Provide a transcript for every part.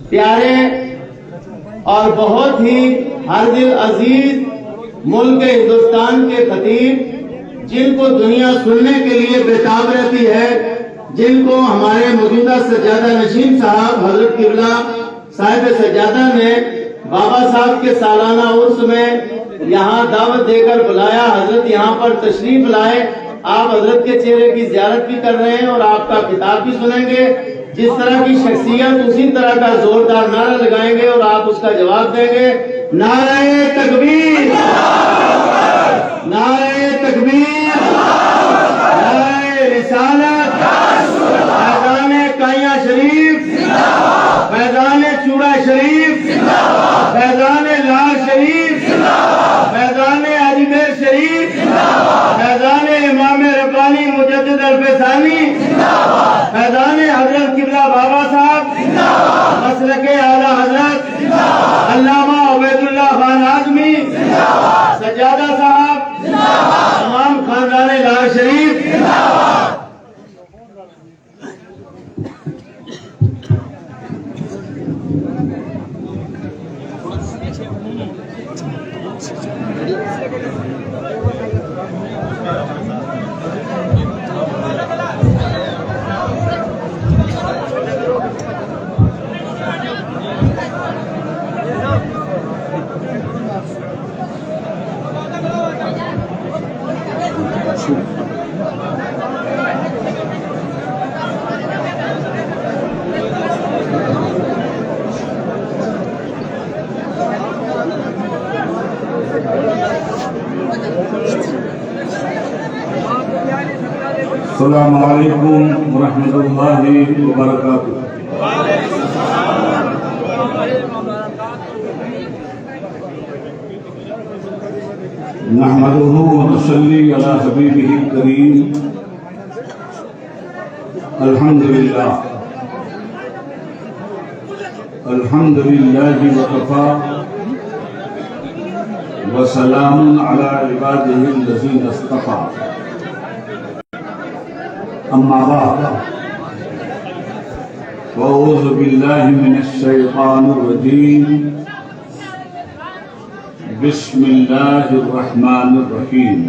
پیارے اور بہت ہی ہر دل عزیز ملک ہندوستان کے خطیب، جن کو دنیا سننے کے لیے بےتاب رہتی ہے، جن کو ہمارے موجودہ سجادہ نشین صاحب حضرت قبلہ صاحب سجادہ نے بابا صاحب کے سالانہ عرس میں یہاں دعوت دے کر بلایا، حضرت یہاں پر تشریف لائے۔ آپ حضرت کے چہرے کی زیارت بھی کر رہے ہیں اور آپ کا خطاب بھی سنیں گے۔ جس طرح کی شخصیت اسی طرح کا زوردار نعرہ لگائیں گے اور آپ اس کا جواب دیں گے۔ نعرہ تکبیر، نعرہ تکبیر، نعرہ رسالت، فیضان کائیاں شریف، فیضان چوڑا شریف، فیضان لال شریف، فیضان علیگڑھ شریف، فیضان امام ربانی مجدد الفسانی، فیضان حضرت قبلہ بابا صاحب، مسلک اعلیٰ حضرت علامہ عبید اللہ خان اعظمی، سجادہ صاحب، تمام خاندان لال شریف۔ السلام علیکم ورحمۃ اللہ وبرکاتہ۔ نحمده ونصلي على حبيبه الكريم۔ الحمد لله وكفى وسلام على عباده الذين اصطفى، أما بعد فأعوذ بالله من الشيطان الرجيم، بسم الله الرحمن الرحيم،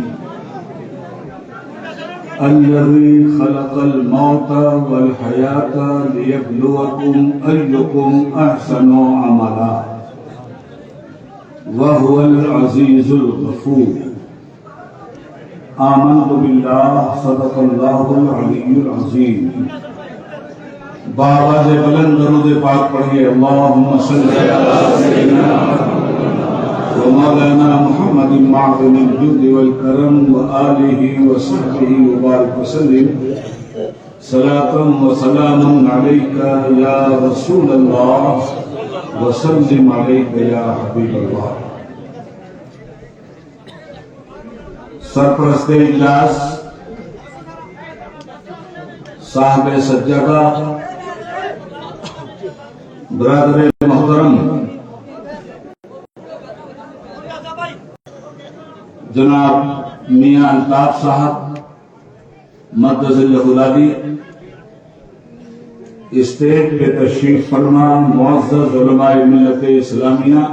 الذي خلق الموت والحياة ليبلوكم أيكم أحسن عملا وهو العزيز الغفور۔ آمنت بالله، صدق الله العلي العظيم۔ بآواز بلند درود پاک پڑھیے، اللهم صل على سيدنا ومولانا محمد معظم الجود والكرم وآله وصحبه وبارك وسلم، صلاة وسلام عليك يا رسول الله وسلم عليك يا حبيب الله۔ سرپرست اجلاس، صاحب سجادہ، برادر محترم جناب میاں الطاف صاحب مدد اللہ العالی، اسٹیٹ کے تشریف فرما معزز علماء ملت اسلامیہ،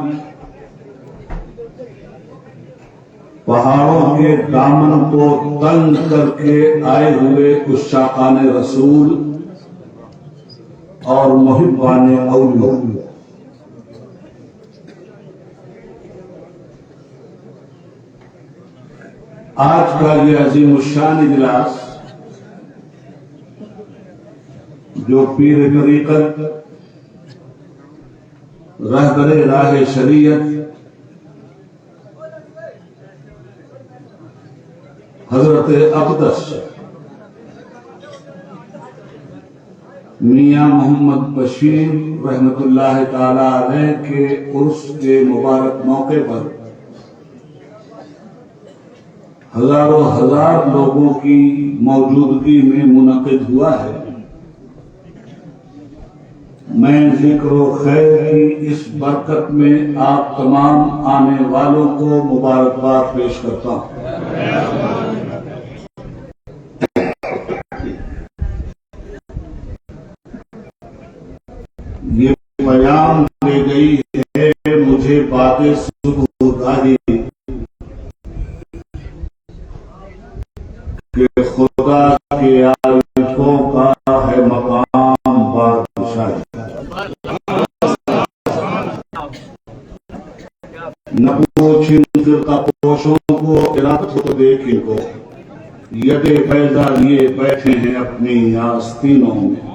پہاڑوں کے دامن کو تنگ کر کے آئے ہوئے عشاقان رسول اور محبان اولیاء، آج کا یہ عظیم الشان اجلاس جو پیر طریقت، رہبر راہ شریعت حضرت اقدس میاں محمد بشیر رحمت اللہ تعالی علیہ کے عرس کے مبارک موقع پر ہزاروں ہزار لوگوں کی موجودگی میں منعقد ہوا ہے۔ میں ذکر و خیر کی اس برکت میں آپ تمام آنے والوں کو مبارکباد پیش کرتا ہوں۔ یہ بیان مجھے باتیں صبح اتاری کہ خدا کے عارفوں کا ہے مقام بادشاہی، نہ پوچھ ان فرقہ پوشوں کو، ارادت کو دیکھ ان کو، یدے پیدا لیے بیٹھے ہیں اپنی آستینوں میں۔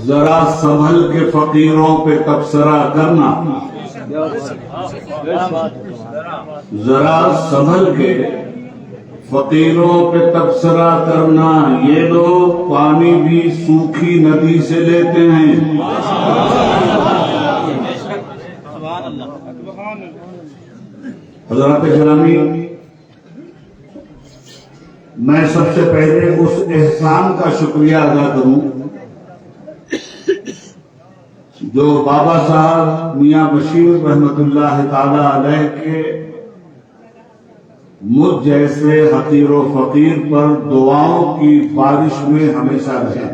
ذرا سنبھل کے فقیروں پہ تبصرہ کرنا، ذرا سنبھل کے فقیروں پہ تبصرہ کرنا، یہ لوگ پانی بھی سوکھی ندی سے لیتے ہیں۔ حضرات گرامی، میں سب سے پہلے اس احسان کا شکریہ ادا کروں جو بابا صاحب میاں بشیر رحمت اللہ تعالی علیہ کے مجھ جیسے حقیر و فقیر پر دعاؤں کی بارش میں ہمیشہ رہے۔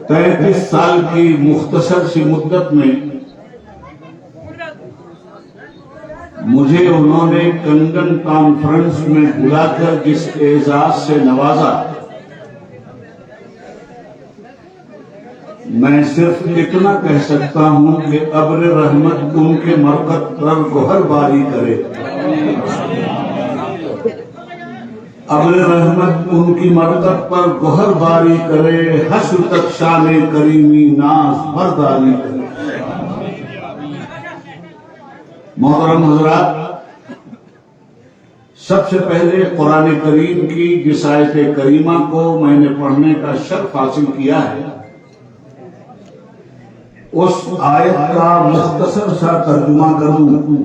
33 سال کی مختصر سی مدت میں مجھے انہوں نے کنگن کانفرنس میں بلا کر جس اعزاز سے نوازا، میں صرف اتنا کہہ سکتا ہوں کہ ابر رحمت ان کے مرکز پر گوہر باری کرے، ابر رحمت ان کی مرکز پر گوہر باری کرے، حشر تک شان کریمی ناز برداری کرے۔ محترم حضرات، سب سے پہلے قرآن کریم کی جس آیت کریمہ کو میں نے پڑھنے کا شرف حاصل کیا ہے، اس آیت کا مختصر سا ترجمہ کروں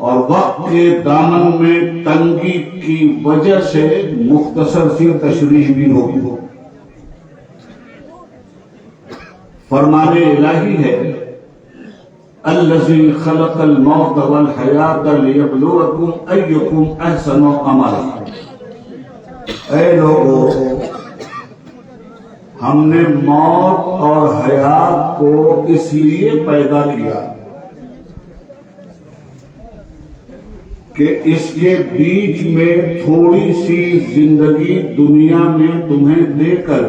اور وقت کے دامن میں تنگی کی وجہ سے مختصر سی تشریح بھی ہوگی۔ فرمان الہی ہے، الذی خلق الموت والحیات لیبلوکم ایکم احسن عملا۔ اے لوگو، ہم نے موت اور حیات کو اس لیے پیدا کیا کہ اس کے بیچ میں تھوڑی سی زندگی دنیا میں تمہیں دے کر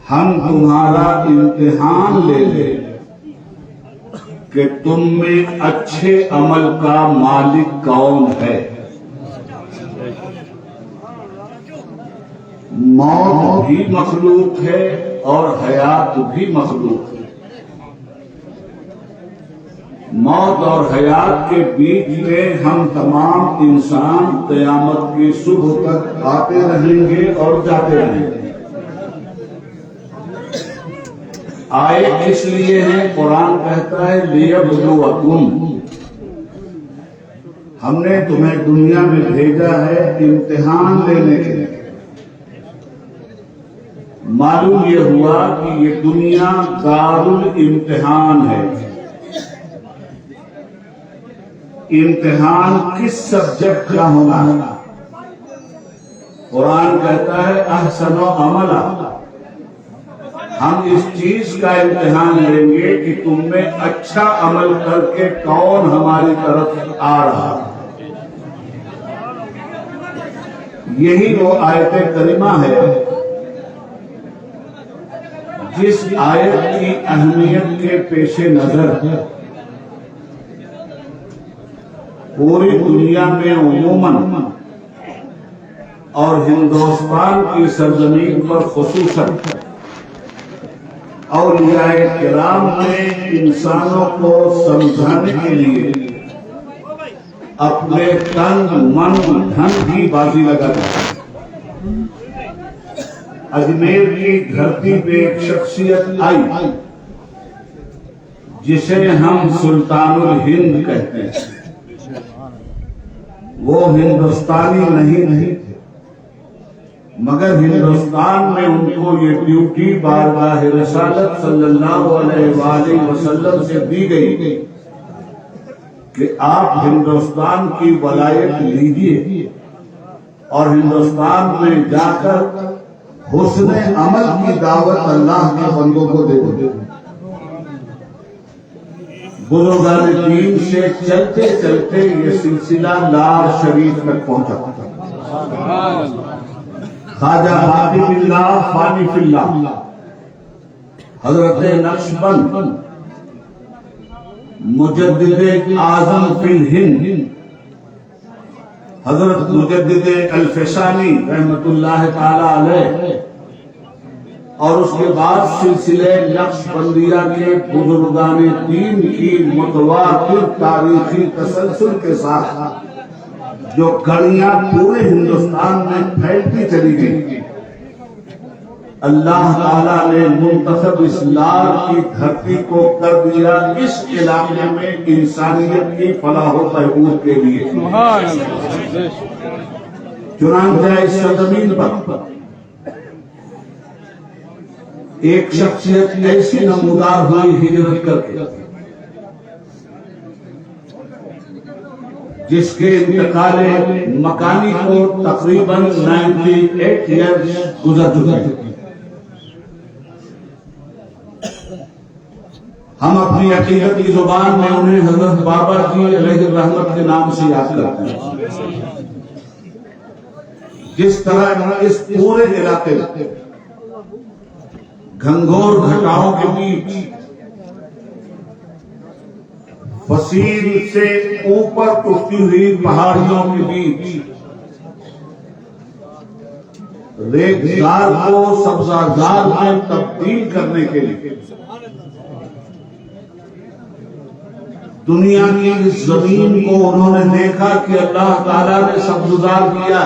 ہم تمہارا امتحان لے لیں کہ تم میں اچھے عمل کا مالک کون ہے۔ موت بھی مخلوق ہے اور حیات بھی مخلوق ہے۔ موت اور حیات کے بیچ میں ہم تمام انسان قیامت کی صبح تک آتے رہیں گے اور جاتے رہیں گے۔ آئے کس لیے ہیں؟ قرآن کہتا ہے لیبلوکم، ہم نے تمہیں دنیا میں بھیجا ہے امتحان لینے کے لیے۔ معلوم یہ ہوا کہ یہ دنیا دار الامتحان ہے۔ امتحان کس سبجیکٹ کا ہونا ہے؟ قرآن کہتا ہے احسن عملا، ہم اس چیز کا امتحان لیں گے کہ تم میں اچھا عمل کر کے کون ہماری طرف آ رہا ہے۔ یہی وہ آیت کریمہ ہے جس آیت کی اہمیت کے پیش نظر پوری دنیا میں عموماً اور ہندوستان کی سرزمین پر خصوصاً اولیاء کرام نے انسانوں کو سمجھانے کے لیے اپنے تن من دھن کی بازی لگا دی۔ اجمیر کی دھرتی پہ ایک شخصیت آئی جسے ہم سلطان الہند کہتے ہیں۔ وہ ہندوستانی نہیں تھے، مگر ہندوستان میں ان کو یہ ڈیوٹی بارگاہ رسالت صلی اللہ علیہ وآلہ وسلم سے دی گئی کہ آپ ہندوستان کی ولایت لیجیے اور ہندوستان میں جا کر حسن عمل کی دعوت اللہ کے بندوں کو دے دے. بزرگان دین سے چلتے چلتے یہ سلسلہ لار شریف تک پہنچا. خواجہ باقی باللہ فانی فی اللہ حضرت نقشبند مجدد اعظم فی الہند حضرت مجدد الفسانی رحمت اللہ تعالی علیہ اور اس کے بعد سلسلے نقشبندیہ کے بزرگان دین کی متواتر تاریخی تسلسل کے ساتھ جو کڑیاں پورے ہندوستان میں پھیلتی چلی گئی، اللہ تعالیٰ نے منتخب اس لار کی دھرتی کو کر دیا اس علاقے میں انسانیت کی فلاح و بہبود کے لیے. چنانچہ اس سرزمین پر ایک شخصیت ایسی نمودار ہوئی ہجرت کر کے جس کے انتقال مکانی کو تقریباً 98 ایئرز گزر چکے ہیں. ہم اپنی عقیدت کی زبان میں انہیں حضرت بابا جی علیہ الرحمت کے نام سے یاد کرتے ہیں. جس طرح اس پورے علاقے میں گھنگور گھٹاؤں کے بیچ فصیل سے اوپر اٹھتی ہوئی پہاڑیوں کے بیچ ریگزار کو سبزہ میں تبدیل کرنے کے لیے دنیا کی اس زمین کو انہوں نے دیکھا کہ اللہ تعالیٰ نے سبزار کیا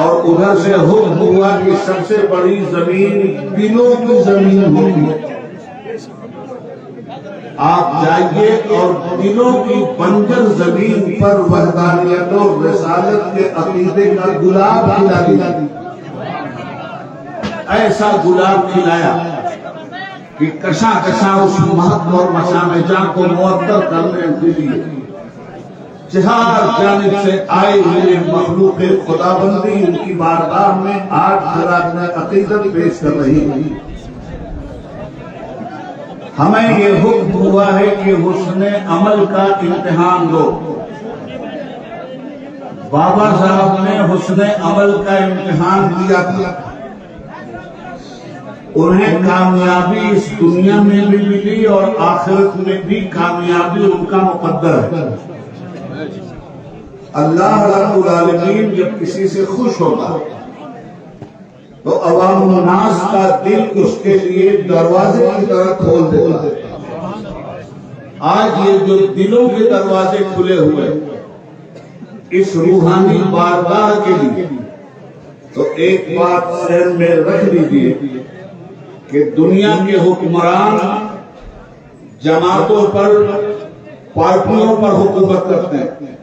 اور ادھر سے حکم ہوا کہ سب سے بڑی زمین دلوں کی زمین ہوگی. آپ جائیے اور دلوں کی بنجر زمین پر وحدانیت اور رسالت کے عقیدے کا گلاب کھلا دیا. ایسا گلاب کھلایا کہ کشاں کشاں اس مہک اور مشامجہ کو معطر کرنے کے لیے چہار جانب سے آئے ہوئے مخلوق خدا بندی ان کی بارگاہ میں آج خراج عقیدت پیش کر رہی ہے. ہمیں یہ حکم ہوا ہے کہ حسن عمل کا امتحان دو. بابا صاحب نے حسن عمل کا امتحان دیا تھا. انہیں کامیابی اس دنیا میں بھی ملی اور آخرت میں بھی کامیابی ان کا مقدر ہے. اللہ رب العالمین جب کسی سے خوش ہوتا تو عوام الناس کا دل اس کے لیے دروازے کی طرح کھول دیتا. آج یہ جو دلوں کے دروازے کھلے ہوئے اس روحانی بارگاہ کے لیے، تو ایک بات ذہن میں رکھ لیجیے کہ دنیا کے حکمران جماعتوں پر پارٹیوں پر حکومت کرتے ہیں،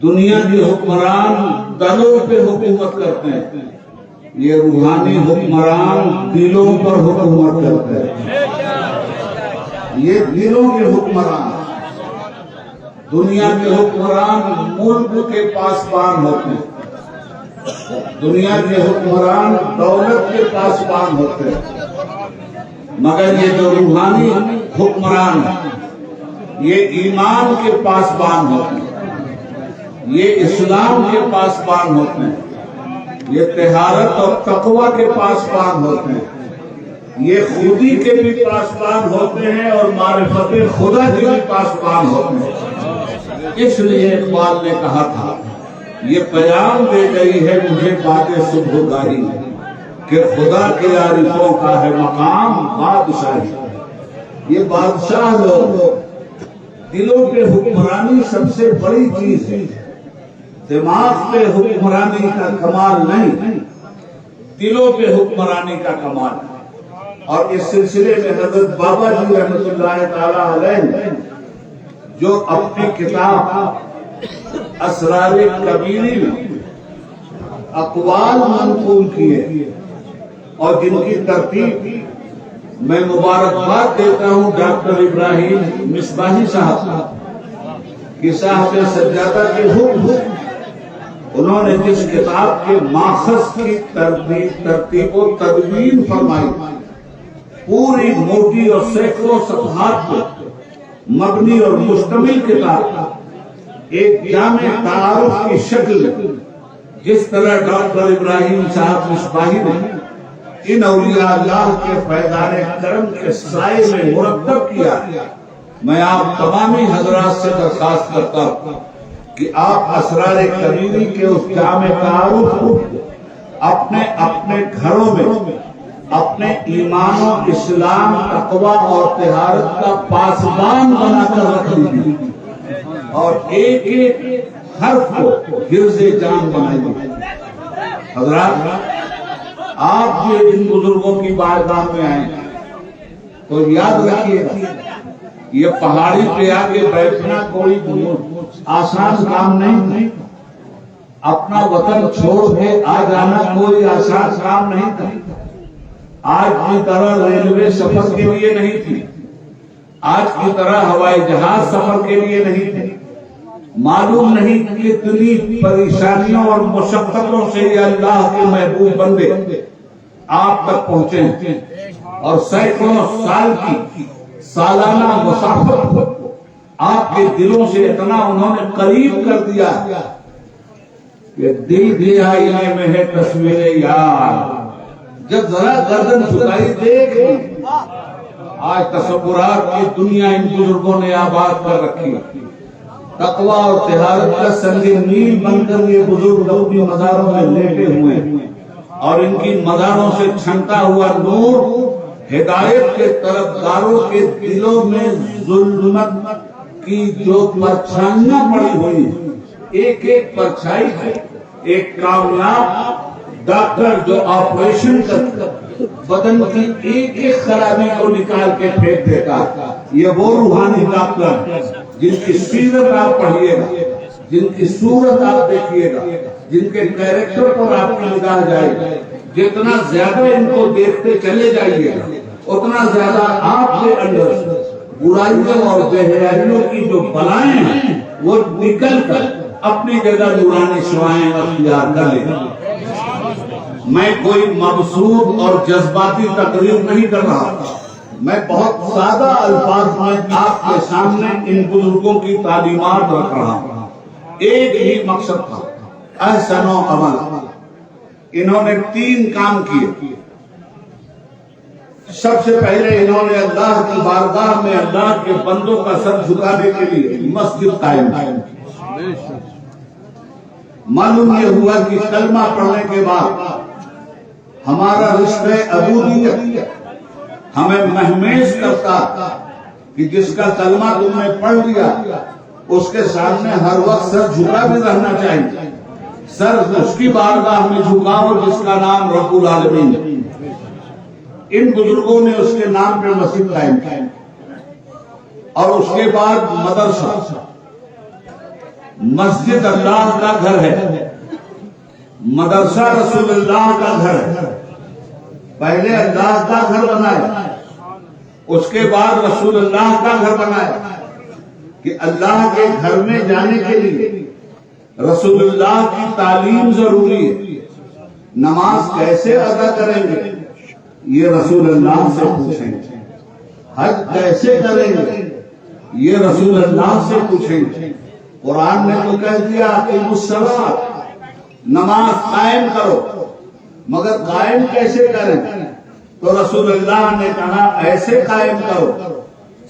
دنیا کے حکمران دلوں پہ حکومت کرتے ہیں، یہ روحانی حکمران دلوں پر حکومت کرتے ہیں. یہ دلوں کے حکمران، دنیا کے حکمران ملک کے پاسبان ہوتے ہیں، دنیا کے حکمران دولت کے پاسبان ہوتے ہیں، مگر یہ جو روحانی حکمران ہیں یہ ایمان کے پاسبان ہوتے ہیں، یہ اسلام کے پاسبان ہوتے ہیں، یہ طہارت اور تقوی کے پاسبان ہوتے ہیں، یہ خودی کے بھی پاسبان ہوتے ہیں اور معرفت خدا کے بھی پاسبان ہوتے ہیں. اس لیے اقبال نے کہا تھا یہ پیام دے گئی ہے مجھے بات صبح گاہی کہ خدا کے عارفوں کا ہے مقام بادشاہی. یہ بادشاہ لوگ دلوں پہ حکمرانی سب سے بڑی چیز ہے. دماغ پہ حکمرانی کا کمال نہیں، دلوں پہ حکمرانی کا کمال ہے. اور اس سلسلے میں حضرت بابا جی رحمت اللہ تعالی علیہ جو اپنی کتاب اسرار کبیری میں اقوال منقول کیے اور جن کی ترتیب میں مبارکباد دیتا ہوں ڈاکٹر ابراہیم مصباحی صاحب کہ صاحب سجادہ کے حکم انہوں نے جس کتاب کے ماخذ کی ترتیب و تدوین فرمائی، پوری موٹی اور سینکڑوں صفحات پر مبنی اور مشتمل کتاب، ایک جامع تعارف کی شکل میں، جس طرح ڈاکٹر ابراہیم صاحب مصباحی نے ان اولیاء اللہ کے فیضان کرم کے سائے میں مرتب کیا، میں آپ تمامی حضرات سے درخواست کرتا ہوں کہ آپ اسرار کبیری کے اس جامع تعارف کو اپنے اپنے گھروں میں اپنے ایمان و اسلام، تقوی اور طہارت کا پاسبان بنا کر رکھ لیجیے اور ایک ایک حرف کو حرز جان بنائیے۔ حضرات، آپ جو ان بزرگوں کی بارگاہ میں آئے تو یاد رکھیے گا، یہ پہاڑی پہ آ کے بیٹھنا کوئی آسان کام نہیں، اپنا وطن چھوڑ کے آ جانا کوئی آسان کام نہیں تھا۔ آج کی طرح ریلوے سفر کے لیے نہیں تھی، آج کی طرح ہوائی جہاز سفر کے لیے نہیں تھی۔ معلوم نہیں کتنی پریشانیوں اور مشقتوں سے یہ اللہ کے محبوب بندے آپ تک پہنچے ہیں، اور سینکڑوں سال کی سالانہ مسافت کو آپ کے دلوں سے اتنا انہوں نے قریب کر دیا کہ دل گہرائیوں میں ہے تصویر یار۔ جب ذرا گردن جھکائی دیکھ آج تصورات کی دنیا ان بزرگوں نے آباد کر رکھی، تقوی اور طہارت کا سنگ میل بن کر یہ بزرگ اپنی مزاروں میں لیٹے ہوئے ہیں، اور ان کی مزاروں سے چھنتا ہوا نور ہدایت کے طرفداروں کے دلوں میں ظلمت کی جو پرچھائیاں پڑی ہوئی، ایک ایک پرچھائی ہے ایک کامیاب ڈاکٹر جو آپریشن کر بدن کی ایک ایک خرابی کو نکال کے پھینک دیتا۔ یہ وہ روحانی ڈاکٹر جن کی سیرت آپ پڑھیے گا، جن کی صورت آپ دیکھیے گا، جن کے کیریکٹر پر آپ کی نگاہ جائے گا، جتنا زیادہ ان کو دیکھتے چلے جائیے گا اتنا زیادہ آپ کے اندر برائیوں اور بے حیائیوں کی جو بلائیں ہیں وہ نکل کر اپنی جگہ نورانی شعائیں اختیار کر لیں۔ میں کوئی مبسوط اور جذباتی تقریر نہیں کر رہا، میں بہت سادہ الفاظ میں آپ کے سامنے ان بزرگوں کی تعلیمات رکھ رہا ہوں۔ ایک ہی مقصد تھا، احسن و عمل۔ انہوں نے 3 کام کیے۔ سب سے پہلے انہوں نے اللہ کی بارگاہ میں اللہ کے بندوں کا سر جھکانے کے لیے مسجد قائم کی۔ معلوم یہ ہوا کہ کلمہ پڑھنے کے بعد ہمارا رشتہ عبودیت ہمیں مہمیز کرتا کہ جس کا کلمہ تم نے پڑھ لیا اس کے سامنے ہر وقت سر جھکا بھی رہنا چاہیے۔ سر اس کی بارگاہ میں جھکاؤ جس کا نام رب العالمین ہے۔ ان بزرگوں نے اس کے نام پہ مسجد قائم کی، اور اس کے بعد مدرسہ۔ مسجد اللہ کا گھر ہے، مدرسہ رسول اللہ کا گھر ہے۔ پہلے اللہ کا گھر بنایا، اس کے بعد رسول اللہ کا گھر بنایا کہ اللہ کے گھر میں جانے کے لیے رسول اللہ کی تعلیم ضروری ہے۔ نماز کیسے ادا کریں گے یہ رسول اللہ سے پوچھیں گے، حج کیسے کریں گے یہ رسول اللہ سے پوچھیں گے۔ قرآن نے تو کہہ دیا اقیموا الصلاۃ، نماز قائم کرو، مگر قائم کیسے کریں؟ تو رسول اللہ نے کہا ایسے قائم کرو،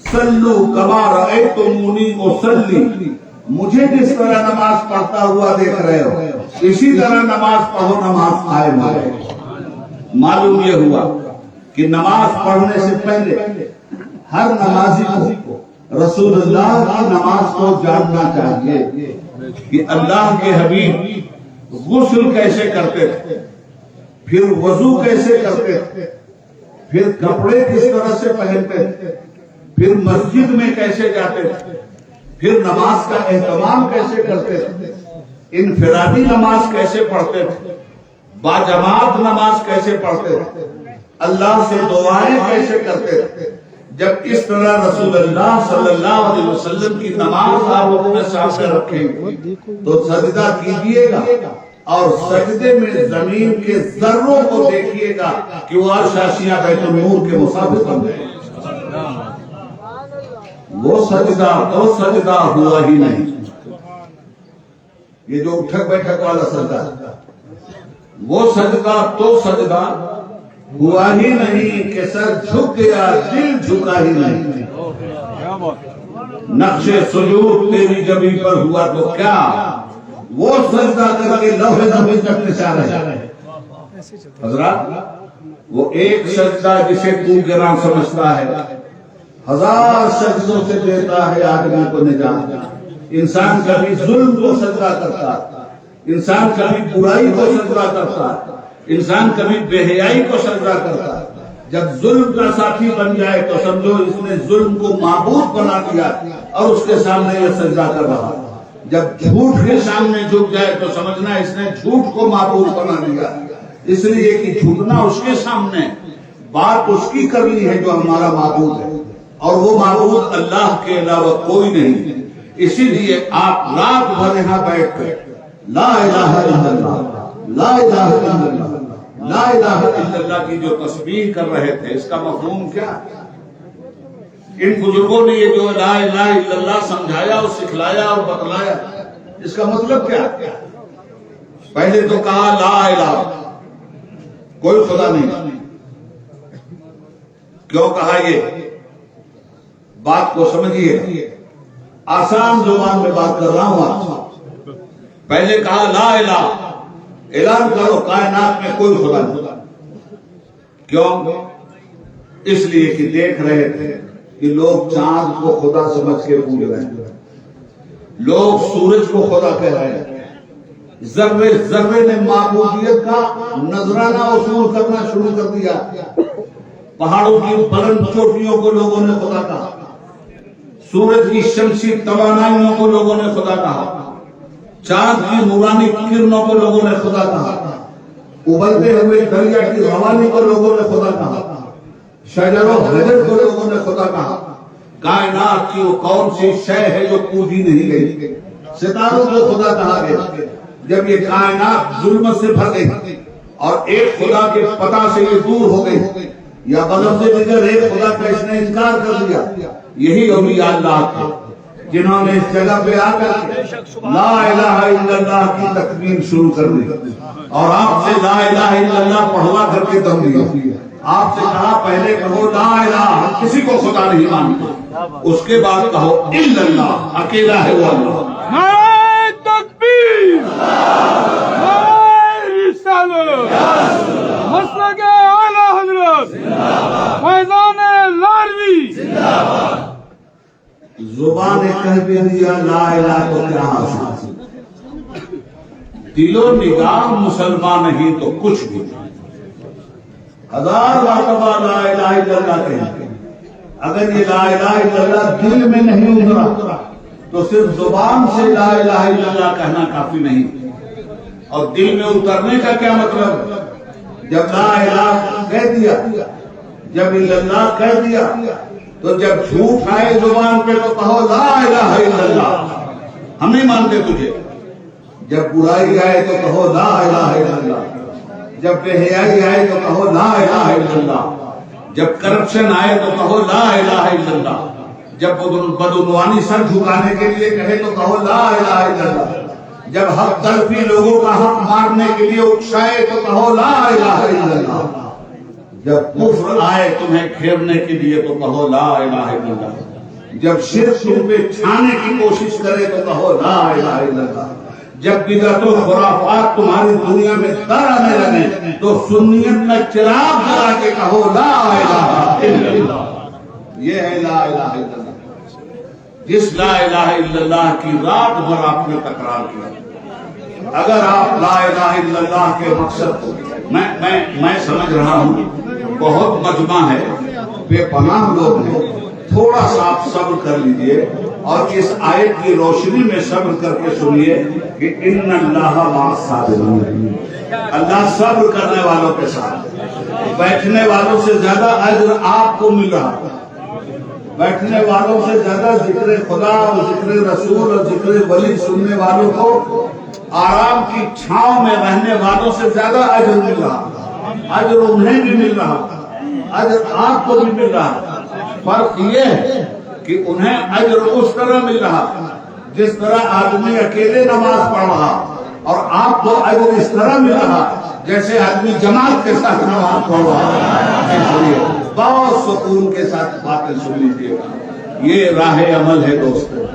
صلو کما رأیتمونی اصلی، مجھے جس طرح نماز پڑھتا ہوا دیکھ رہے ہو اسی طرح نماز پڑھو، نماز قائم ہو۔ معلوم یہ ہوا کہ نماز پڑھنے سے پہلے ہر نمازی کو رسول اللہ کی نماز کو جاننا چاہیے کہ اللہ کے حبیب غسل کیسے کرتے تھے، پھر وضو کیسے کرتے تھے، پھر کپڑے کس طرح سے پہنتے تھے، پھر مسجد میں کیسے جاتے تھے، پھر نماز کا اہتمام کیسے کرتے تھے، انفرادی نماز کیسے پڑھتے تھے، باجماعت نماز کیسے پڑھتے تھے، اللہ سے دعائیں کیسے کرتے تھے، جب اس طرح رسول اللہ صلی اللہ علیہ وسلم کی نماز آپ اپنے سامنے رکھیں گے تو سجدہ کیجئے گا اور سجدے میں زمین کے ذروں کو دیکھیے گا کہ وہ عرش آسیہ بیت النور کے مسافر بن گئے. وہ سجدہ تو سجدہ ہوا ہی نہیں. یہ جو اٹھک بیٹھک والا سجدہ وہ سجدہ تو سجدہ ہوا ہی نہیں کہ سر جھک گیا دل جھکا ہی نہیں. نقش سجود تیری جبیں پر ہوا تو کیا وہ سجدہ کر کے لوح زمین تک نثار ہے. حضرات وہ ایک سجدہ جسے تو گراں سمجھتا ہے ہزار سجدوں سے دیتا ہے آدمی کو نجات. انسان کبھی ظلم کو سجدہ کرتا ہے, انسان کبھی برائی کو سجدہ کرتا ہے, انسان کبھی بے حیائی کو سجدہ کرتا ہے. جب ظلم کا ساتھی بن جائے تو سمجھو اس نے ظلم کو معبود بنا دیا اور اس کے سامنے یہ سجدہ کر رہا. جب جھوٹ کے سامنے جھک جائے تو سمجھنا اس نے جھوٹ کو معبود بنا دیا, اس لیے کہ جھکنا اس کے سامنے بات اس کی کرنی ہے جو ہمارا معبود ہے, اور وہ معبود اللہ کے علاوہ کوئی نہیں. اسی لیے آپ رات بھر یہاں بیٹھ کر لا الہ الا اللہ لا الہ الا اللہ لا الہ الا اللہ کی جو تسبیح کر رہے تھے, اس کا مفہوم کیا؟ ان بزرگوں نے یہ جو لا الہ الا اللہ سمجھایا اور سکھلایا اور بتلایا, اس کا مطلب کیا؟ پہلے تو کہا لا الہ, کوئی خدا نہیں. کیوں کہا یہ؟ بات کو سمجھیے, آسان زبان میں بات کر رہا ہوں آپ. پہلے کہا لا الہ, اعلان کرو کائنات میں کوئی خدا نہیں. کیوں؟ اس لیے کہ دیکھ رہے تھے کہ لوگ چاند کو خدا سمجھ کے پوج رہے ہیں, لوگ سورج کو خدا کہہ رہے ہیں, ذرے ذرے نے معبودیت کا نذرانہ وصول کرنا شروع کر دیا. پہاڑوں کی بلند چوٹیوں کو لوگوں نے خدا کہا, سورج کی شمسی توانائیوں کو لوگوں نے خدا کہا, چاند کی نورانی کرنوں کو لوگوں نے خدا کہا, ابلتے ہوئے دریا کی روانی کو لوگوں نے خدا کہا, شجر و حجر کو لوگوں نے خدا کہا. کائنات کی وہ کون سی شے ہے جو پوجی نہیں گئی؟ ستاروں کو خدا کہا گیا. جب یہ کائنات ظلمت سے بھر گئی اور ایک خدا کے پتہ سے یہ دور ہو گئی, یا بلفظ دیگر ایک خدا کا اس نے انکار کر دیا, یہی اولیاء اللہ تھے جنہوں نے اس جگہ پہ آ کر لا الہ الا اللہ کی تکبیر شروع کر دی اور آپ سے لا الہ الا اللہ پڑھوا کر کے دم دیا. آپ سے کہا پہلے کہو لا الہ, کسی کو خدا نہیں مانتے, اس کے بعد کہو الا اللہ, اکیلا ہے وہ اللہ. نعرہ تکبیر, نعرہ رسالت, مسلک اعلی حضرت, فیضان لاروی. زبان کہہ بھی دیا لا الہ تو کیا حاصل, دل و نگاہ مسلمان نہیں تو کچھ بھی. ہزار مرتبہ لا الہ الا اللہ کہیں, اگر یہ لا الہ الا اللہ دل میں نہیں اترا تو صرف زبان سے لا الہ الا اللہ کہنا کافی نہیں. اور دل میں اترنے کا کیا مطلب؟ جب لا الہ کہہ دیا, جب الا اللہ کہہ دیا, تو جب جھوٹ آئے زبان پہ تو کہو لا الہ الا اللہ, ہم نہیں مانتے تجھے. جب برائی آئے تو کہو لا الہ الا اللہ, جب بے حیائی آئے تو کہو لا الہ الا اللہ, جب کرپشن آئے تو کہو لا الہ الا اللہ, جب بدعنوانی سر جھکانے کے لیے کہے تو کہو لا الہ الا اللہ, جب حق طرفی لوگوں کا حق مارنے کے لیے اکسائے تو کہو لا الہ الا اللہ, جب کفر آئے تمہیں گھیرنے کے لیے تو کہو لا الہ الا اللہ, جب شرک تم پہ چھانے کی کوشش کرے تو کہو لا الہ الا اللہ, جب بدعت و خرافات تمہاری دنیا میں در آنے لگے تو سنیت کا چراغ جلا کے کہو لا الہ الا اللہ. یہ ہے لا الہ الا اللہ, جس لا الہ الا اللہ کی رات بھر آپ نے تکرار کیا. اگر آپ لا الہ الا اللہ کے مقصد کو میں سمجھ رہا ہوں بہت مجمع ہے, بے پناہ لوگ ہیں, تھوڑا سا آپ صبر کر لیجئے اور اس آیت کی روشنی میں صبر کر کے سنیے کہ ان اللہ مع الصابرین, اللہ صبر کرنے والوں کے ساتھ. بیٹھنے والوں سے زیادہ اجر آپ کو مل رہا, بیٹھنے والوں سے زیادہ ذکر خدا اور ذکر رسول اور ذکر ولی سننے والوں کو آرام کی چھاؤں میں رہنے والوں سے زیادہ اجر مل رہا، اجر انہیں بھی مل رہا، اجر آپ کو بھی مل رہا۔ فرق یہ ہے کہ انہیں اجر اس طرح مل رہا جس طرح آدمی اکیلے نماز پڑھ رہا، اور آپ کو اجر اس طرح مل رہا جیسے آدمی جماعت کے ساتھ نماز پڑھ رہا۔ بہت سکون کے ساتھ باتیں سن لیجیے گا، یہ راہ عمل ہے دوستو۔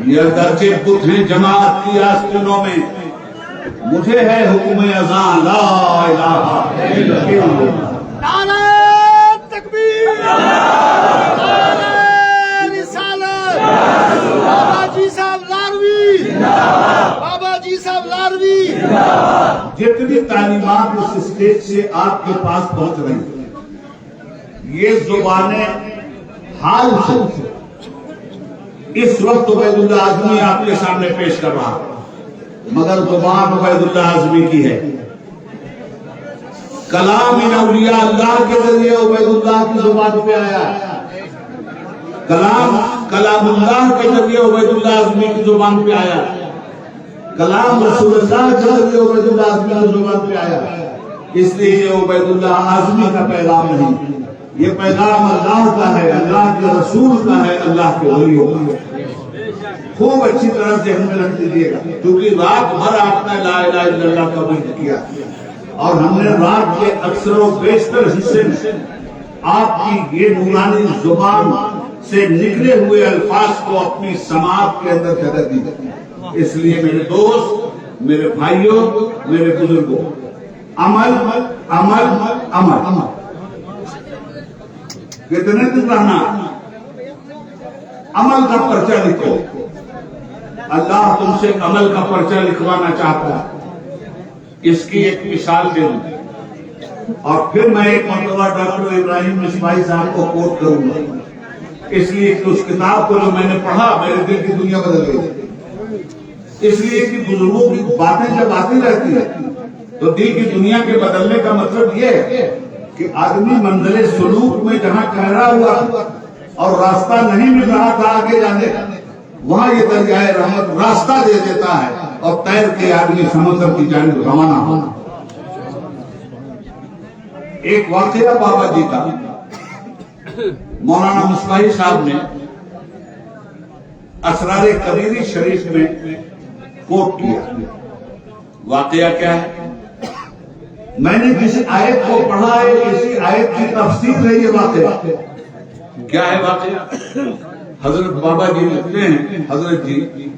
یہ اگرچہ بت ہیں جماعت کی آستینوں میں، مجھے ہے حکم اذان لا الہ الا اللہ۔ نعرہ تکبیر، نعرہ رسالت، بابا جی صاحب لاروی، بابا جی صاحب لاروی۔ جتنی تعلیمات اس اسٹیج سے آپ کے پاس پہنچ رہی ہیں، یہ زبانیں حال سے اس وقت عبید اللہ اعظمی آپ کے سامنے پیش کر رہا، مگر زبان عبید اللہ اعظمی کی ہے۔ کلام ان اولیاء اللہ کے ذریعے عبید اللہ کی زبان پہ آیا، کلام اللہ کے ذریعے عبید اللہ اعظمی کی زبان پہ آیا، کلام رسول اللہ کے ذریعے عبید اللہ اعظمی کی زبان پہ آیا۔ اس لیے یہ عبید اللہ اعظمی کا پیغام نہیں، یہ پیغام اللہ کا ہے، اللہ کے رسول کا ہے، اللہ کے ولیوں کا۔ خوب اچھی طرح ذہن میں رکھ دیجیے گا، کیونکہ رات بھر آپ نے لا الہ الا اللہ کا ذکر کیا، اور ہم نے رات کے اکثر و بیشتر حصے میں آپ کی یہ نورانی زبان سے نکلے ہوئے الفاظ کو اپنی سماعت کے اندر جگہ دی۔ اس لیے میرے دوست، میرے بھائیوں، میرے بزرگوں، عمل عمل عمل، کتنے دن رہنا؟ عمل کا پرچہ لکھو۔ اللہ تم سے عمل کا پرچہ لکھوانا چاہتا ہے۔ اس کی ایک مثال دے دوں، اور پھر میں ایک مرتبہ ڈاکٹر ابراہیم مصباحی صاحب کو کوٹ کروں گا، اس لیے کہ اس کتاب کو جو میں نے پڑھا میرے دل کی دنیا بدل گئی۔ اس لیے کہ بزرگوں کی باتیں جب آتی رہتی ہے تو دل کی دنیا کے بدلنے کا مطلب یہ ہے کہ آدمی منزل سلوک میں جہاں ٹھہرا ہوا اور راستہ نہیں مل رہا تھا آگے جانے کا، وہاں یہ دریائے رحمت راستہ دے دیتا ہے اور تیر کے آدمی سمندر کی جانب روانہ ہونا۔ ایک واقعہ بابا جی کا مولانا مصباحی صاحب نے اسرار کبیری شریف میں کوٹ کیا۔ واقعہ کیا ہے؟ میں نے کسی آیت کو پڑھا ہے، کسی آیت کی تفسیر ہے یہ واقعہ۔ کیا ہے واقعہ؟ حضرت بابا جی لکھتے ہیں، حضرت جی،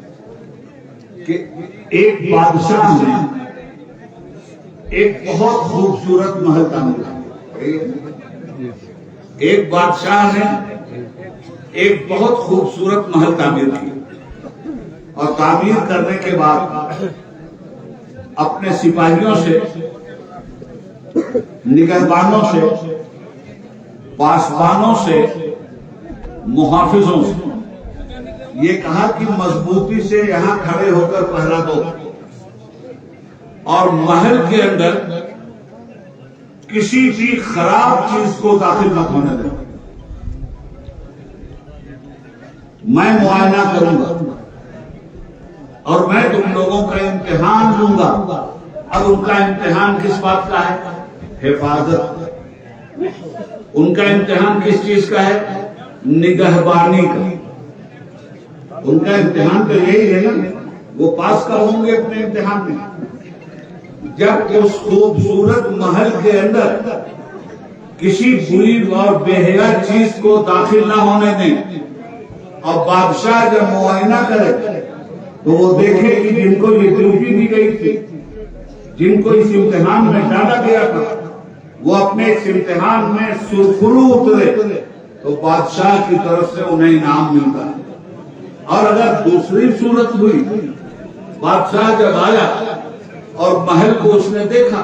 کہ ایک بادشاہ نے ایک بہت خوبصورت محل تعمیر کیا۔ ایک بادشاہ نے ایک بہت خوبصورت محل تعمیر کی، اور تعمیر کرنے کے بعد اپنے سپاہیوں سے، نگہبانوں سے، پاسبانوں سے، محافظوں سے یہ کہا کہ مضبوطی سے یہاں کھڑے ہو کر پہرا دو، اور محل کے اندر کسی بھی خراب چیز کو داخل مت ہونے دیں۔ میں معائنہ کروں گا اور میں تم لوگوں کا امتحان لوں گا، اور ان کا امتحان کس بات کا ہے؟ حفاظت۔ ان کا امتحان کس چیز کا ہے؟ نگہبانی کا۔ ان کا امتحان تو یہی ہے نا، وہ پاس کا ہوں گے اپنے امتحان میں جب اس خوبصورت محل کے اندر کسی بری اور بے حیا چیز کو داخل نہ ہونے دیں، اور بادشاہ جب معائنہ کرے تو وہ دیکھے کہ جن کو یہ ڈیوٹی دی گئی تھی، جن کو اس امتحان میں ڈالا گیا تھا، وہ اپنے اس امتحان میں سرخرو اترے تو بادشاہ کی طرف سے انہیں انعام ملتا ہے۔ اور اگر دوسری صورت ہوئی، بادشاہ جب آیا اور محل کو اس نے دیکھا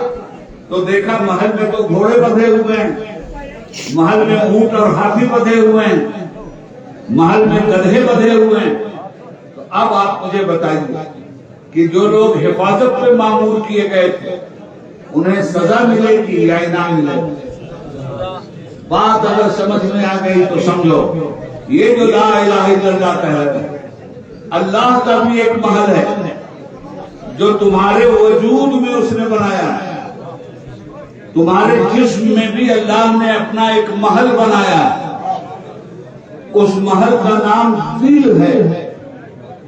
تو دیکھا محل میں تو گھوڑے بدھے ہوئے ہیں، محل میں اونٹ اور ہاتھی بدھے ہوئے ہیں، محل میں گدھے بدھے ہوئے ہیں، تو اب آپ مجھے بتائیے کہ جو لوگ حفاظت پہ مامور کیے گئے تھے انہیں سزا ملے گی یا انعام ملے گا؟ بات اگر سمجھ میں آ گئی تو سمجھو یہ جو لا الہ الا اللہ کہتا ہے، اللہ کا بھی ایک محل ہے جو تمہارے وجود میں اس نے بنایا ہے، تمہارے جسم میں بھی اللہ نے اپنا ایک محل بنایا ہے، اس محل کا نام دل ہے،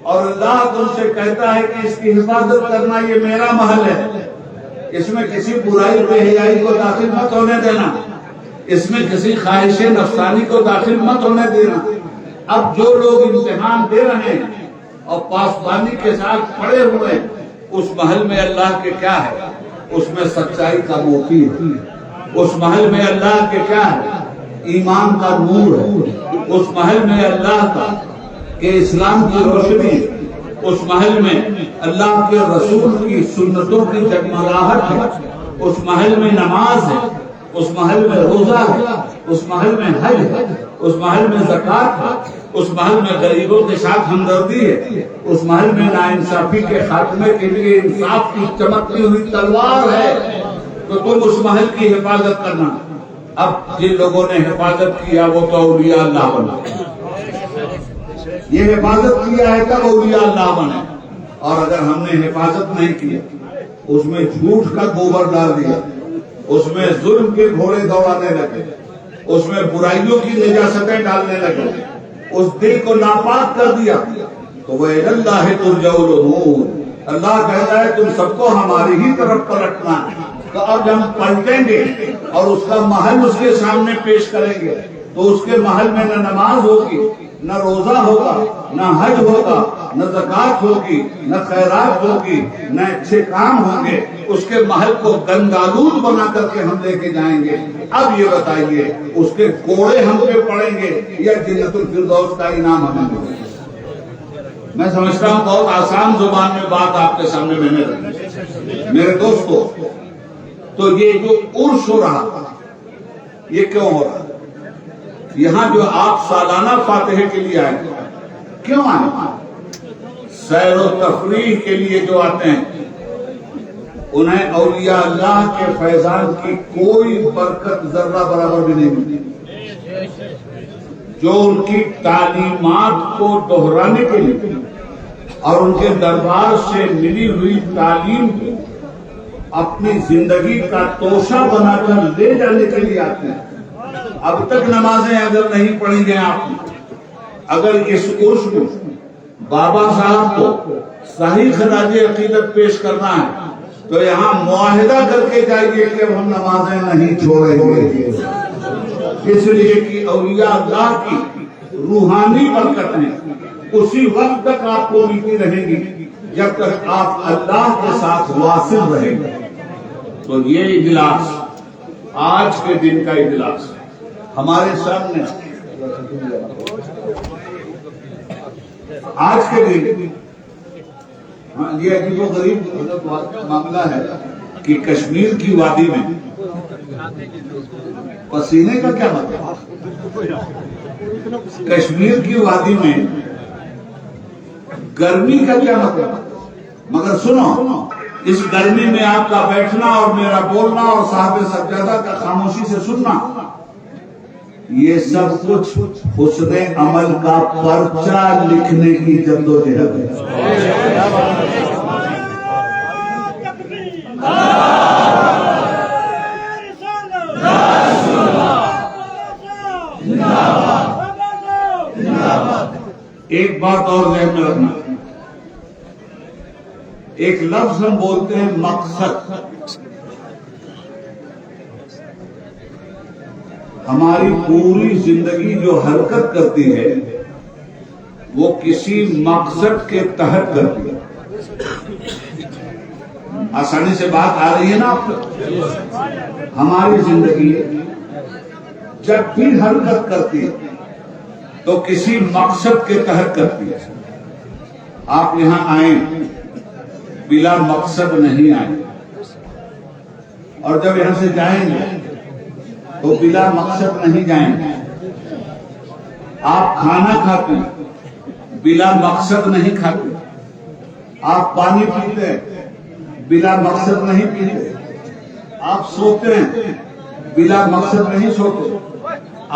اور اللہ تم سے کہتا ہے کہ اس کی حفاظت کرنا، یہ میرا محل ہے، اس میں کسی برائی بے حیائی کو داخل مت ہونے دینا، اس میں کسی خواہش نفسانی کو داخل مت ہونے دینا۔ اب جو لوگ امتحان دے رہے ہیں اور پاسبانی کے ساتھ پڑے ہوئے ہیں، اس محل میں اللہ کے کیا ہے؟ اس میں سچائی کا موتی ہے، اس محل میں اللہ کے کیا ہے؟ ایمان کا نور ہے، اس محل میں اللہ کا کہ اسلام کی روشنی، اس محل میں اللہ کے رسول کی سنتوں کی جگمگاہٹ ہے، اس محل میں نماز ہے، اس محل میں روزہ ہے، اس محل میں حج ہے، اس محل میں زکوٰۃ ہے، اس محل میں غریبوں کے ساتھ ہمدردی ہے، اس محل میں ناانصافی کے خاتمے کے لیے انصاف کی چمکتی ہوئی تلوار ہے، تو تم اس محل کی حفاظت کرنا۔ اب جن لوگوں نے حفاظت کیا وہ تو اولیاء اللہ بنے، یہ حفاظت کیا ہے تب اولیاء اللہ بنے، اور اگر ہم نے حفاظت نہیں کیا، اس میں جھوٹ کا گوبر ڈال دیا، اس میں ظلم کے گھوڑے دوڑانے لگے، اس میں برائیوں کی نجاستیں ڈالنے لگے، اس دل کو ناپاک کر دیا، تو وہ اللہ ترجع الامور، اللہ کہتا ہے تم سب کو ہماری ہی طرف پلٹنا ہے۔ تو اب ہم پلٹیں گے اور اس کا محل اس کے سامنے پیش کریں گے، تو اس کے محل میں نہ نماز ہوگی، نہ روزہ ہوگا، نہ حج ہوگا، نہ زکوٰۃ ہوگی، نہ خیرات ہوگی، نہ اچھے کام ہوں گے، اس کے محل کو گندآلود بنا کر کے ہم لے کے جائیں گے۔ اب یہ بتائیے اس کے کوڑے ہم پہ پڑیں گے یا جنت الفردوس کا انعام ہمیں ملے گا؟ میں سمجھتا ہوں بہت آسان زبان میں بات آپ کے سامنے میں نے رکھی۔ میرے دوستو، تو یہ جو عرس ہو رہا، یہ کیوں ہو رہا؟ یہاں جو آپ سالانہ فاتحے کے لیے آئے، کیوں آئے؟ سیر و تفریح کے لیے جو آتے ہیں، انہیں اولیاء اللہ کے فیضان کی کوئی برکت ذرہ برابر بھی نہیں ملتی، جو ان کی تعلیمات کو دہرانے کے لیے اور ان کے دربار سے ملی ہوئی تعلیم کو اپنی زندگی کا توشہ بنا کر لے جانے کے لیے آتے ہیں۔ اب تک نمازیں اگر نہیں پڑھی گئے آپ نے، اگر اس عرس کو بابا صاحب کو صحیح خراج عقیدت پیش کرنا ہے تو یہاں معاہدہ کر کے جائیے کہ ہم نمازیں نہیں چھوڑیں گے، اس لیے کہ اولیاء اللہ کی روحانی برکتیں اسی وقت تک آپ کو ملتی رہیں گی جب تک آپ اللہ کے ساتھ واصل رہیں گے۔ تو یہ اجلاس، آج کے دن کا اجلاس ہمارے سامنے، آج کے دن یہ عجیب و غریب معاملہ ہے کہ کشمیر کی وادی میں پسینے کا کیا مطلب؟ کشمیر کی وادی میں گرمی کا کیا مطلب؟ مگر سنو، اس گرمی میں آپ کا بیٹھنا اور میرا بولنا اور صاحب سجادہ کا خاموشی سے سننا، یہ سب کچھ حسن عمل کا پرچہ لکھنے کی جدوجہد ہے۔ ایک بات اور ذہن میں رکھنا، ایک لفظ ہم بولتے ہیں مقصد، ہماری پوری زندگی جو حرکت کرتی ہے وہ کسی مقصد کے تحت کرتی ہے۔ آسانی سے بات آ رہی ہے نا آپ کو؟ ہماری زندگی جب بھی حرکت کرتی ہے تو کسی مقصد کے تحت کرتی ہے۔ آپ یہاں آئیں بلا مقصد نہیں آئیں، اور جب یہاں سے جائیں گے تو بلا مقصد نہیں جائیں گے۔ آپ کھانا کھاتے ہیں بلا مقصد نہیں کھاتے، آپ پانی پیتے ہیں بلا مقصد نہیں پیتے، آپ سوتے ہیں بلا مقصد نہیں سوتے،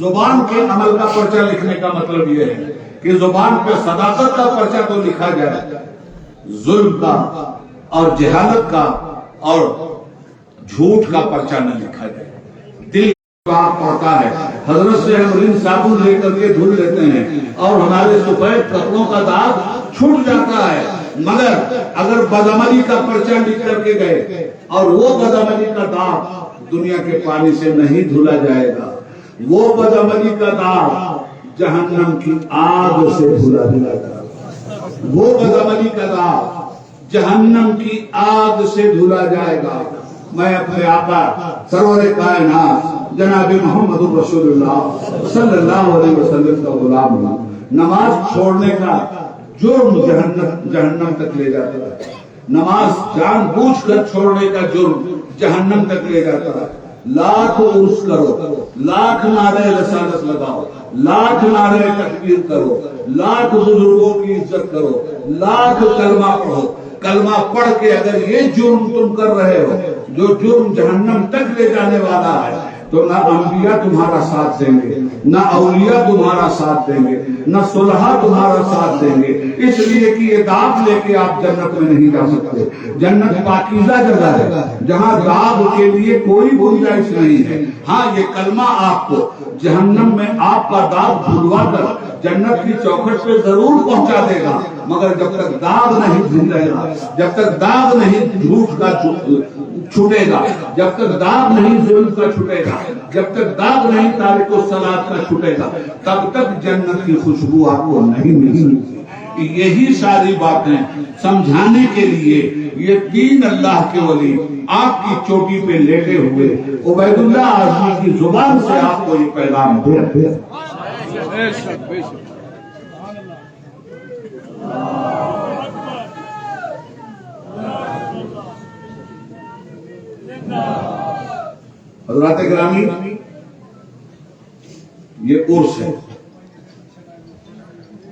زبان کے عمل کا پرچہ لکھنے کا مطلب یہ ہے کہ زبان پہ صداقت کا پرچہ تو لکھا جائے، ظلم کا اور جہالت کا اور جھوٹ کا پرچہ نہ لکھا جائے۔ دل پاک پڑتا ہے، حضرت سے ہم رن صابن لے کر کے دھل لیتے ہیں اور ہمارے سفید کپڑوں کا داغ چھوٹ جاتا ہے، مگر اگر بدعملی کا پرچہ لکھ کر کے گئے اور وہ بدعملی کا داغ دنیا کے پانی سے نہیں دھلا جائے گا، وہ بدعملی کا داغ جہنم کی آگ سے دھلا جائے گا، وہ بدعملی کا داغ جہنم کی آگ سے دھلا جائے گا۔ میں اپنے آقا سرور کائنات جناب محمد رسول اللہ صلی اللہ علیہ وسلم کا غلام ہوں۔ نماز چھوڑنے کا جرم جہنم تک لے جاتا ہے، نماز جان بوجھ کر چھوڑنے کا جرم جہنم تک لے جاتا ہے۔ لاکھ عرس کرو، لاکھ نعرہ رسالت لگاؤ، لاکھ نعرہ تکبیر کرو، لاکھ بزرگوں کی عزت کرو، لاکھ کلمہ پڑھو، کلمہ پڑھ کے اگر یہ جرم تم کر رہے ہو جو جرم جہنم تک لے جانے والا ہے، تو نہ انبیاء تمہارا ساتھ دیں گے، نہ اولیاء تمہارا ساتھ دیں گے، نہ صلحاء تمہارا ساتھ دیں گے، اس لیے کہ یہ داغ لے کے آپ جنت میں نہیں جا سکتے۔ جنت پاکیزہ جگہ ہے جہاں داغ کے لیے کوئی گنجائش نہیں ہے۔ ہاں یہ کلمہ آپ کو جہنم میں آپ کا داغ دھلوا کر جنت کی چوکھٹ پہ ضرور پہنچا دے گا، مگر جب تک داغ نہیں دھلے گا، جب تک داغ نہیں جھوٹ کا چھوٹے گا، جب تک داغ نہیں ظلم کا چھوٹے گا، جب تک داغ نہیں تارک الصلاۃ کا چھوٹے گا، تب تک جنت کی خوشبو آپ کو نہیں ملے۔ یہی ساری باتیں سمجھانے کے لیے یہ تین اللہ کے ولی آپ کی چوٹی پہ لیٹے ہوئے عبید اللہ اعظمی کی زبان سے آپ کو یہ پیغام دے۔ حضرات گرامی، یہ عرس ہے،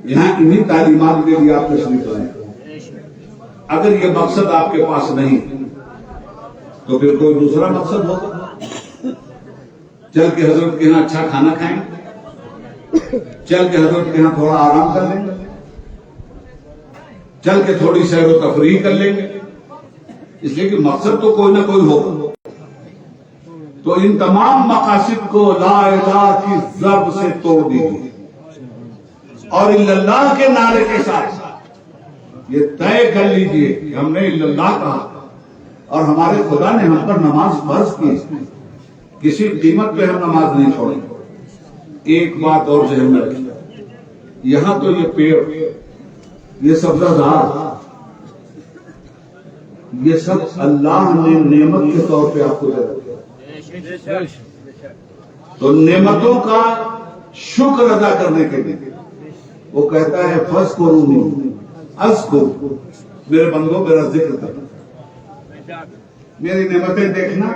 یہاں انہی تعلیمات کے لیے آپ تشریف لائیں۔ اگر یہ مقصد آپ کے پاس نہیں تو پھر کوئی دوسرا مقصد ہوگا۔ چل کے حضرت کے یہاں اچھا کھانا کھائیں، چل کے حضرت کے یہاں تھوڑا آرام کر لیں گے، چل کے تھوڑی سیر و تفریح کر لیں گے، اس لیے کہ مقصد تو کوئی نہ کوئی ہوگا۔ تو ان تمام مقاصد کو لا الہ کی ضرب سے توڑ دیجیے اور الا اللہ کے نعرے کے ساتھ یہ طے کر لیجیے کہ ہم نے الا اللہ کہا اور ہمارے خدا نے ہم پر نماز فرض کی، کسی قیمت پہ ہم نماز نہیں چھوڑیں گے۔ ایک بات اور ذہن میں رکھیے، یہاں تو یہ پیڑ، یہ سبزہ زار، یہ سب اللہ نے نعمت کے طور پہ آپ کو دے رکھا، تو نعمتوں کا شکر ادا کرنے کے لیے وہ کہتا ہے فَاذْكُرُونِي اذکر، میرے بندوں میرا ذکر کرنا، میری نعمتیں دیکھنا،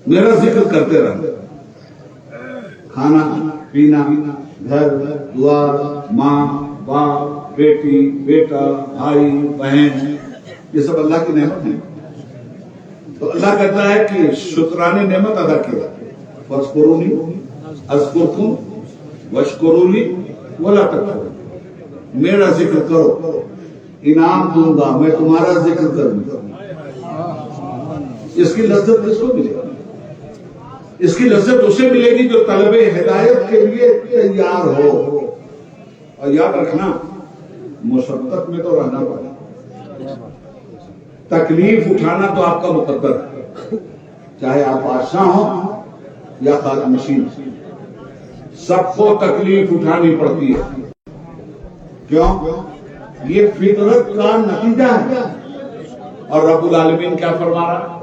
میرا ذکر کرتے رہنا، کھانا پینا، گھر دوار، ماں باپ، بیٹی بیٹا، بھائی بہن، یہ سب اللہ کی نعمت ہے۔ تو اللہ کہتا ہے کہ شکرانے نعمت ادا کیا، فَاذْكُرُونِي اذکرکم واشکروا لی ولا تکفرون، میرا ذکر کرو، انعام دوں گا، میں تمہارا ذکر کروں گا۔ اس کی لذت کس کو ملے گی؟ اس کی لذت اسے ملے گی جو طلب ہدایت کے لیے تیار ہو۔ اور یاد رکھنا، مشقت میں تو رہنا پڑے، تکلیف اٹھانا تو آپ کا مقدر ہے، چاہے آپ بادشاہ ہوں یا خاک نشین، سب کو تکلیف اٹھانی پڑتی ہے۔ کیوں؟ یہ فطرت کا نتیجہ ہے۔ اور رب العالمین کیا فرما رہا؟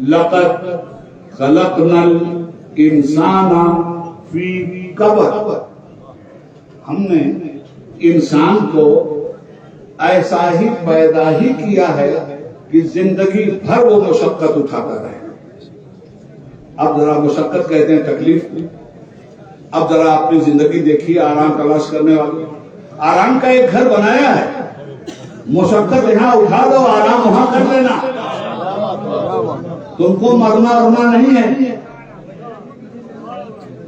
لقد خلقنا الانسان فی کبد، ہم نے انسان کو ایسا ہی پیدا ہی کیا ہے کہ زندگی بھر وہ مشقت اٹھاتا رہے۔ اب ذرا مشقت کہتے ہیں تکلیف، اب ذرا اپنی زندگی دیکھیے، آرام تلاش کرنے والے، آرام کا ایک گھر بنایا ہے، مشقت یہاں اٹھا دو، آرام وہاں کر لینا، تم کو مرنا نہیں ہے۔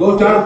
2 4